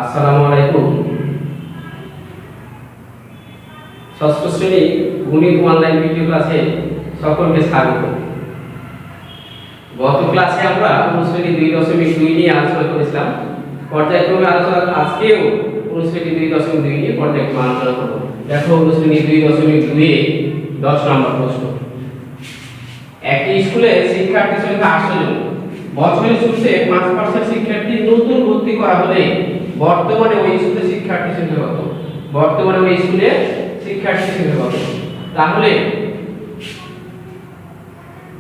আসসালামু আলাইকুম। ষষ্ঠ শ্রেণী গণিত অনলাইন ভিডিও ক্লাসে সকলকে স্বাগত। গত ক্লাসে আমরা অনুশ্রেণী 2.2 নিয়ে আলোচনা করেছিলাম। পর্যায়ক্রমে আলোচনা আজকেও অনুশ্রেণী 2.2 নিয়ে পর্যায়ক্রমে আলোচনা করব। দেখো অনুশ্রেণী 2.2 এ 10 নম্বর প্রশ্ন। একটি স্কুলে শিক্ষার্থী সংখ্যা 800 জন। বছরের শুরুতে 5% শিক্ষার্থী নতুন ভর্তি করা হলে বর্তমানে ওই স্কুলে শিক্ষার্থী সংখ্যা কত? বর্তমানে ওই স্কুলে শিক্ষার্থী সংখ্যা কত? তাহলে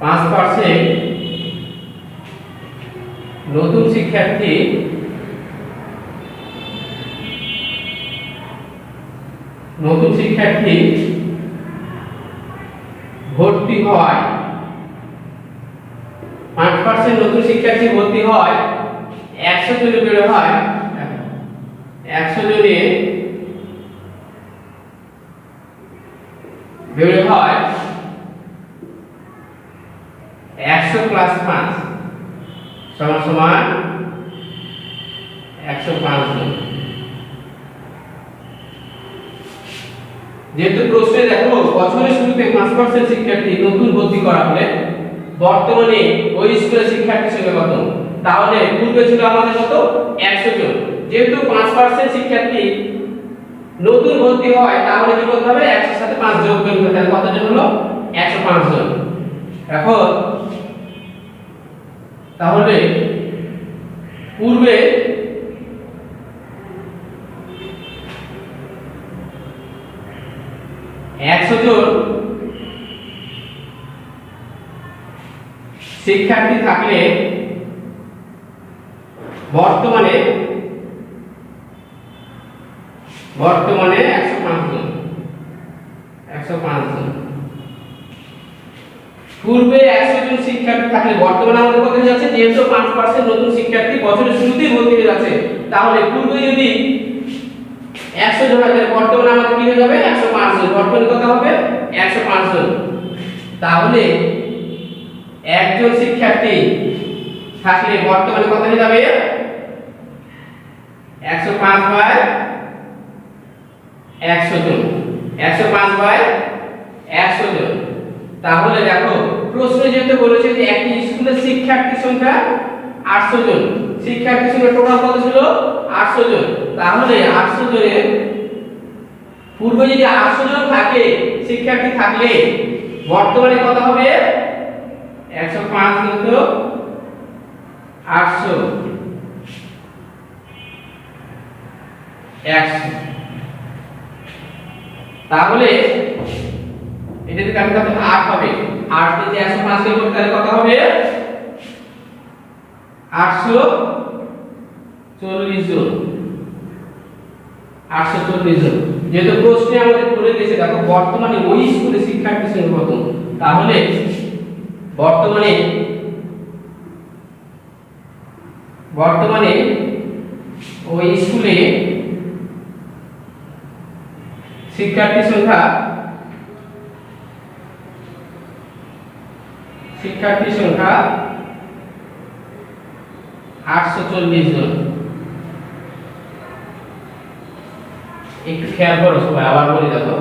5% নতুন শিক্ষার্থী ভর্তি হয়, 5% নতুন শিক্ষার্থী ভর্তি হয়, 100 জনে বের হয়, 100 জনে বের হয় 100 প্লাস 5 সমান সমান 105 জন। যেহেতু প্রশ্নে দেখো বছরের শুরুতে 5% শিক্ষার্থী নতুন ভর্তি করা হলে বর্তমানে ওই স্কুলের শিক্ষার্থী সংখ্যা কত? তাহলে পূর্বে ছিল আমাদের কত? 100 জন। যেহেতু 5% শিক্ষার্থী নতুন ভর্তি হয় তাহলে কি করতে হবে? 100 এর সাথে 5 যোগ করতে হবে। তাহলে কতজন হলো? 105 জন। এখন তাহলে পূর্বে শিক্ষার্থী থাকলে বর্তমানে 105 জন। পূর্বে 100 জন শিক্ষার্থী থাকলে বর্তমানে আমাদের কত হয়ে যাচ্ছে? যেহেতু 5% নতুন শিক্ষার্থী বছরের শুরুতেই ভর্তি হয়ে যাচ্ছে, তাহলে পূর্বে যদি 100 জন আছে বর্তমানে আমাদের কি হয়ে যাবে? 105 জন। বর্তমানে কত হবে? 105 জন। তাহলে একজন শিক্ষার্থী থাকলে বর্তমানে কত হয়ে যাবে? 105 বাই 100 জন। 105 বাই 100 জন। তাহলে দেখো প্রশ্ন যেহেতু বলেছে যে একটি স্কুলের শিক্ষার্থী সংখ্যা 800 জন। শিক্ষার্থী সংখ্যা টোটাল কত ছিল? 800 জন। তাহলে 800 জনে পূর্বে যদি 800 জন থাকে শিক্ষার্থী থাকলে বর্তমানে কত হবে? 105 গুণিত 800 100। তাহলে এটা যদি আমি কত 8 হবে, 8 দিয়ে 105 কে করতে তাহলে কত হবে? 840 জন। 840 জন। যেহেতু প্রশ্নে আমাদের বলে দিয়েছে দেখো বর্তমানে ওই স্কুলে শিক্ষার্থী সংখ্যা কত, তাহলে বর্তমানে ওই স্কুলে শিক্ষার্থী সংখ্যা 840 জন। একটু খেয়াল করো সবাই, আবার বলি দেখো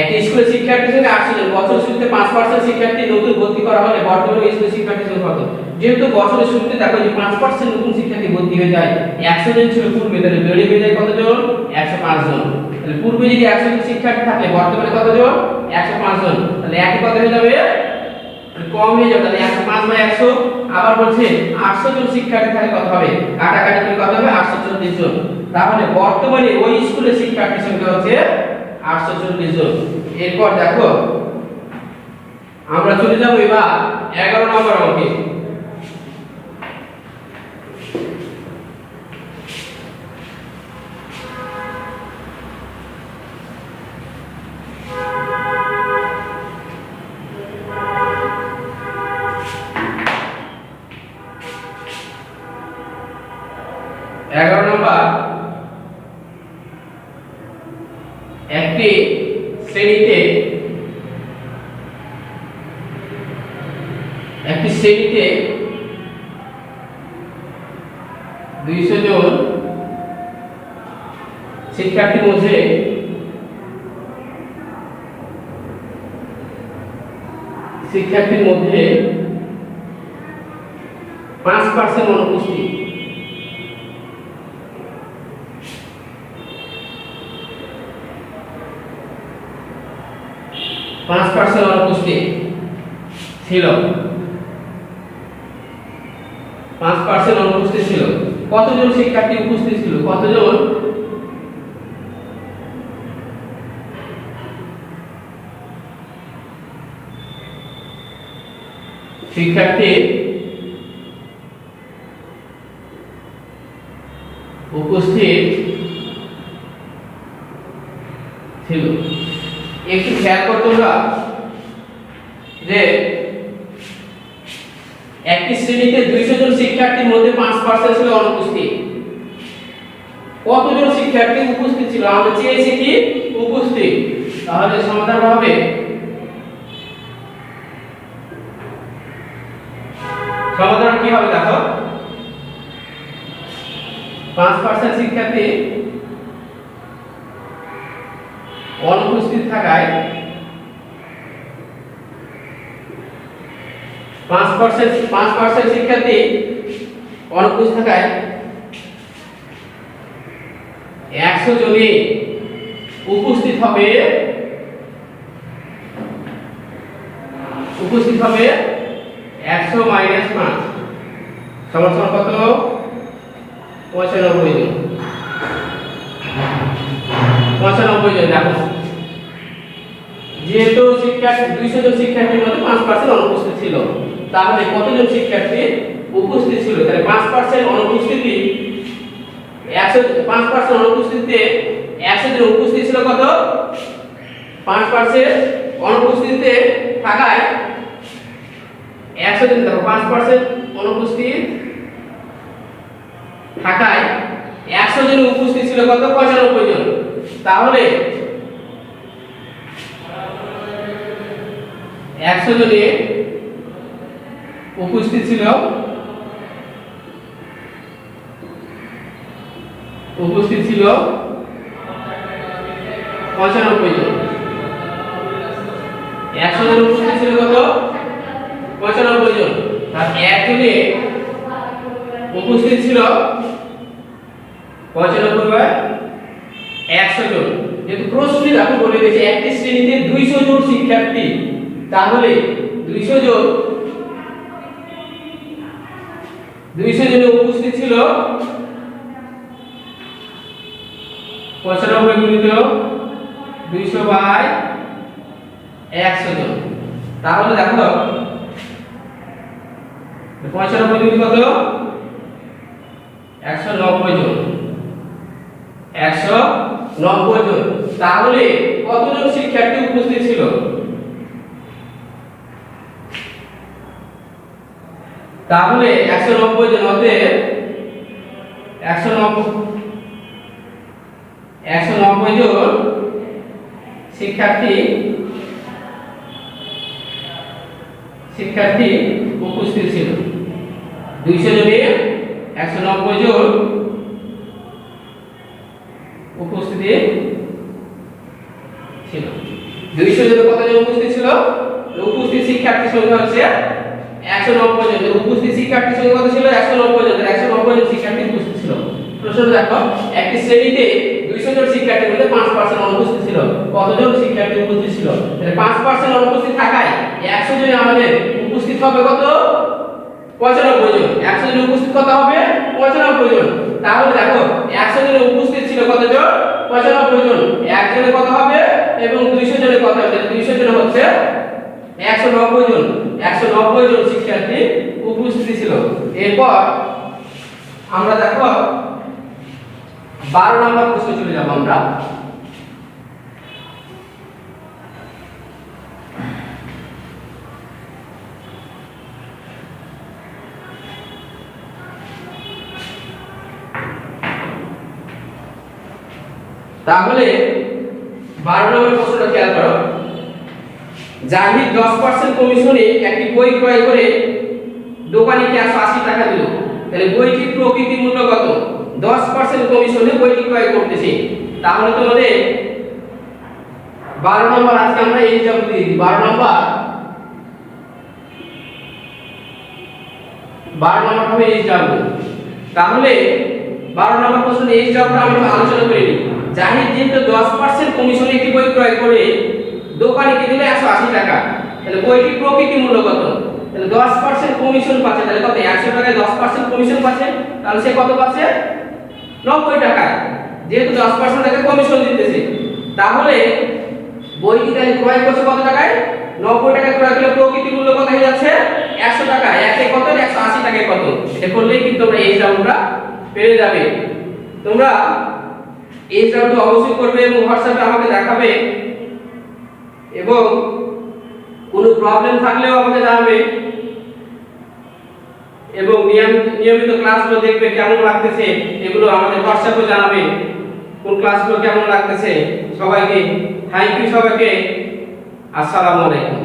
একটি স্কুলে শিক্ষার্থী সংখ্যা 800 জন। বছরের শুরুতে 5% শিক্ষার্থী নতুন ভর্তি করা হলে বর্তমানে ওই স্কুলে শিক্ষার্থী সংখ্যা কত? যেহেতু বছরের শুরুতে দেখো যে 5% নতুন শিক্ষার্থী ভর্তি হয়ে যায়, 100 জন ছিল পূর্বে, তাহলে বেড়ে হয়ে যায় কতজন? 105 জন। তাহলে পূর্বে যদি 100 জন শিক্ষার্থী থাকলে বর্তমানে কতজন? 105 জন। তাহলে একই কত হয়ে যাবে? কম হয়ে যাবে। তাহলে 105 বাই 100। আবার বলছে 800 জন শিক্ষার্থী থাকলে কত হবে? কাটাকাটি করে কত হবে? 840 জন। তাহলে বর্তমানে ওই স্কুলের শিক্ষার্থী সংখ্যা হচ্ছে 840 জন। এরপর দেখো আমরা চলে যাব এবার 11 নম্বর অঙ্কে। একটি শ্রেণীতে 200 জন শিক্ষার্থীর মধ্যে 5% অনুপস্থিত। 5% অনুপস্থিত ছিল। 5% অনুপস্থিত ছিল। কতজন শিক্ষার্থী উপস্থিত ছিল? কতজন শিক্ষার্থী উপস্থিত ছিল? একটু খেয়াল করতে তোমরা যে একটি শ্রেণীতে 200 জন শিক্ষার্থীর মধ্যে 5% ছিল অনুপস্থিত। কতজন শিক্ষার্থী উপস্থিত ছিল? আমরা চেয়েছি কি উপস্থিত। তাহলে সমাধান হবে সমাধান কি হবে দেখো, 5% শিক্ষার্থী অনুপস্থিত থাকায় 5% শিক্ষার্থী অনুপস্থিত থাকায় 100 জনই উপস্থিত হবে 100 - 5 সমান কত? 95 জন। 95 জন। দেখো যেহেতু শিক্ষার্থী 200 জন শিক্ষার্থীর মধ্যে 5% অনুপস্থিত ছিল, তাহলে কতজন শিক্ষার্থী উপস্থিত ছিল? তাহলে 5% অনুপস্থিতি 5% অনুপস্থিতিতে 100 জন উপস্থিত ছিল কত? 5% অনুপস্থিতিতে থাকায় 100 জন। দেখো 5% অনুপস্থিত থাকায় 100 জন উপস্থিত ছিল কত? 95 জন। তাহলে 100 জনে উপস্থিত ছিল 95 জন। 100 জন উপস্থিত ছিল কত? 95 জন। তার একজনে উপস্থিত ছিল 95/100 জন। যেহেতু প্রশ্নে দেখো বলে দিয়েছে একটি শ্রেণীতে 200 জন শিক্ষার্থী, তাহলে 200 জনে উপস্থিত ছিল 95 গুণিত 200/100 জন। তাহলে দেখো 95 গুণিত কত? 190 জন। 190 জন। তাহলে কতজন শিক্ষার্থী উপস্থিত ছিল? তাহলে 190 জন হতে 190 জন শিক্ষার্থী উপস্থিত ছিল। 200 জনে 190 জন উপস্থিতি ছিল। 200 জনে কতজন উপস্থিত ছিল? উপস্থিত শিক্ষার্থী সংখ্যা হচ্ছে 190 জন। উপস্থিত শিক্ষার্থী সংখ্যা কত ছিল? 190 জন। 190 জন শিক্ষার্থী উপস্থিত ছিল। প্রশ্ন দেখো একটি শ্রেণীতে 200 জন শিক্ষার্থীর মধ্যে 5% অনুপস্থিত ছিল। কতজন শিক্ষার্থী উপস্থিত ছিল? তাহলে 5% অনুপস্থিত থাকায় 100 জনে আমাদের উপস্থিত হবে কত? 95 জন। 100 জন উপস্থিত কত হবে? 95 জন। তাহলে দেখো 100 জনে উপস্থিত ছিল কতজন? 95 জন। একজনে কত হবে এবং 200 জনে কত হবে? 200 জন হচ্ছে 190 জন। 190 জন শিক্ষার্থী উপস্থিত ছিল। এরপর আমরা দেখো 12 নম্বর প্রশ্ন চলে যাব আমরা। তাহলে 12 নম্বর প্রশ্নটা খেয়াল করো। জাহিদ 10% কমিশনে একটি বই ক্রয় করে দোকানিকে 80 টাকা দিল। তাহলে বইটির প্রকৃতি মূল্য কত? 10% কমিশনে বইটি ক্রয় করতেছে। তাহলে তোমাদের 12 নম্বর আজকে আমরা এই জব দিয়ে দিই। 12 নম্বর হবে এই জব। তাহলে 12 নম্বর প্রশ্ন এই জবটা আমরা আলোচনা করে নিই। জাহিদ যেহেতু 10% কমিশনে একটি বই ক্রয় করে দোকানে কিনলে 180 টাকা, তাহলে বইটির প্রকৃতি মূল্য কত? তাহলে 10% কমিশন পাচ্ছে, তাহলে কত? 100 টাকায় 10% কমিশন পাচ্ছে, তাহলে সে কত পাচ্ছে? 90 টাকা। যেহেতু 10% টাকা কমিশন দিতেছে, তাহলে বইটি তাহলে ক্রয় করছে কত টাকায়? 90 টাকায় ক্রয় করলে প্রকৃতি মূল্য কত হয়ে যাচ্ছে? 100 টাকা। একে কত? 180 টাকায় কত? এটা করলেই কিন্তু তোমরা এই জাউটা পেয়ে যাবে। তোমরা এই জাউটা অবশ্যই করবে এবং হোয়াটসঅ্যাপে আমাকে দেখাবে, এবং কোনো প্রবলেম থাকলেও আমাকে জানাবে, এবং নিয়মিত ক্লাসগুলো দেখবে কেমন লাগতেছে, এগুলো আমাদের হোয়াটসঅ্যাপে জানাবে কোন ক্লাসগুলো কেমন লাগতেছে। সবাইকে থ্যাংক ইউ, সবাইকে আসসালামু আলাইকুম।